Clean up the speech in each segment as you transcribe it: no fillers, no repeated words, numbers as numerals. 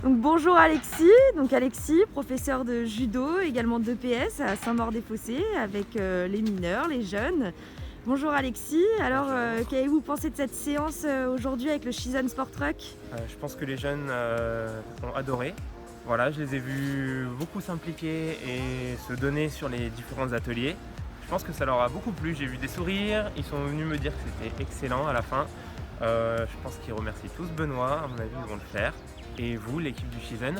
Donc bonjour Alexis, professeur de judo, également d'EPS à Saint-Maur-des-Fossés avec les mineurs, les jeunes. Bonjour Alexis, alors qu'avez-vous pensé de cette séance aujourd'hui avec le Shizun Sport Truck? Je pense que les jeunes ont adoré. Voilà, je les ai vus beaucoup s'impliquer et se donner sur les différents ateliers. Je pense que ça leur a beaucoup plu, j'ai vu des sourires, ils sont venus me dire que c'était excellent à la fin. Je pense qu'ils remercient tous Benoît, à mon avis ils vont le faire. Et vous, l'équipe du Shizun,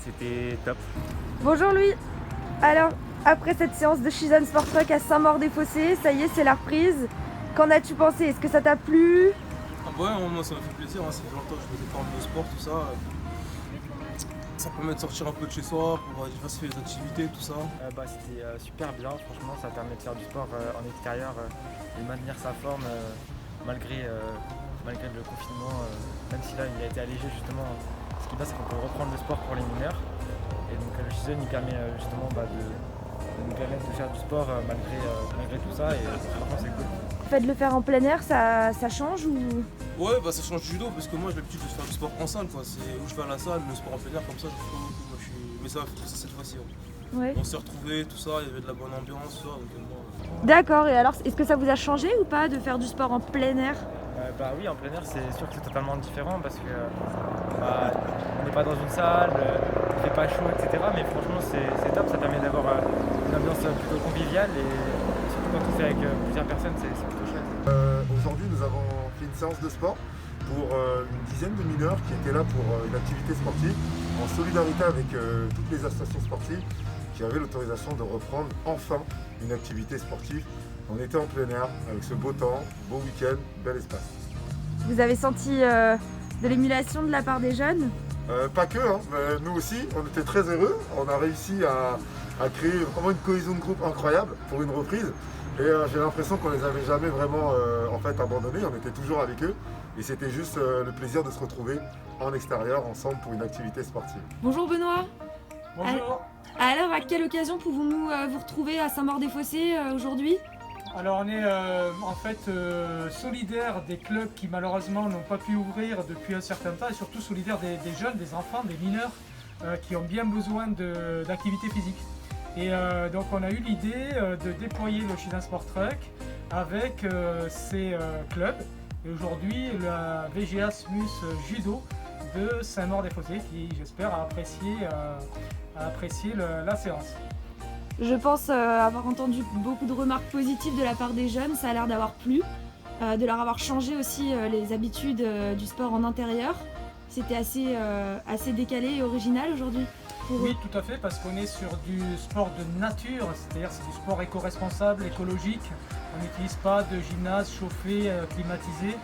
c'était top. Bonjour Louis, alors après cette séance de Shizun Sport Truck à Saint-Maur-des-Fossés, ça y est c'est la reprise. Qu'en as-tu pensé? Est-ce que ça t'a plu? Ouais, moi ça m'a fait plaisir, ça fait longtemps que je faisais pas de sport, tout ça. Ça permet de sortir un peu de chez soi pour diversifier les activités, tout ça. C'était super bien, franchement ça permet de faire du sport en extérieur et maintenir sa forme malgré le confinement, même si là il a été allégé justement. Ce qui est bien c'est qu'on peut reprendre le sport pour les mineurs et donc le Shizun il permet justement de nous permettre de faire du sport malgré tout ça et franchement c'est cool. Le fait de le faire en plein air, ça change ou... Ouais, ça change du judo parce que moi j'ai l'habitude de faire du sport en salle, quoi. C'est où je vais à la salle, le sport en plein air comme ça, je trouve beaucoup. Mais ça cette fois-ci. Ouais. On s'est retrouvés, tout ça, il y avait de la bonne ambiance, tout ça. D'accord, et alors est-ce que ça vous a changé ou pas de faire du sport en plein air? Oui, en plein air c'est sûr que c'est totalement différent parce que on n'est pas dans une salle, il fait pas chaud, etc. Mais franchement c'est top, ça permet d'avoir une ambiance plutôt conviviale et surtout quand on fait avec plusieurs personnes c'est plutôt chouette. Aujourd'hui, nous avons fait une séance de sport pour une dizaine de mineurs qui étaient là pour une activité sportive en solidarité avec toutes les associations sportives qui avaient l'autorisation de reprendre enfin une activité sportive. On était en plein air avec ce beau temps, beau week-end, bel espace. Vous avez senti de l'émulation de la part des jeunes? Pas que, mais nous aussi, on était très heureux. On a réussi à créer vraiment une cohésion de groupe incroyable pour une reprise. Et j'ai l'impression qu'on les avait jamais vraiment abandonnés, on était toujours avec eux. Et c'était juste le plaisir de se retrouver en extérieur ensemble pour une activité sportive. Bonjour Benoît. Bonjour. Alors à quelle occasion pouvons-nous vous retrouver à Saint-Maur-des-Fossés aujourd'hui? Alors on est solidaires des clubs qui malheureusement n'ont pas pu ouvrir depuis un certain temps et surtout solidaires des jeunes, des enfants, des mineurs qui ont bien besoin d'activité physique. Et donc on a eu l'idée de déployer le Shizun Sport Truck avec ces clubs. Et aujourd'hui la VGA SMUS Judo de Saint-Maur-des-Fossés qui j'espère a apprécié la séance. Je pense avoir entendu beaucoup de remarques positives de la part des jeunes, ça a l'air d'avoir plu, de leur avoir changé aussi les habitudes du sport en intérieur. C'était assez décalé et original aujourd'hui. Oui, tout à fait, parce qu'on est sur du sport de nature, c'est-à-dire c'est du sport éco-responsable, écologique. On n'utilise pas de gymnase chauffé, climatisé,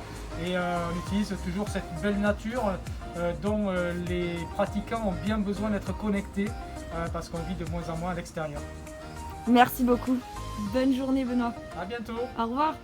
et on utilise toujours cette belle nature dont les pratiquants ont bien besoin d'être connectés parce qu'on vit de moins en moins à l'extérieur. Merci beaucoup. Bonne journée Benoît. À bientôt. Au revoir.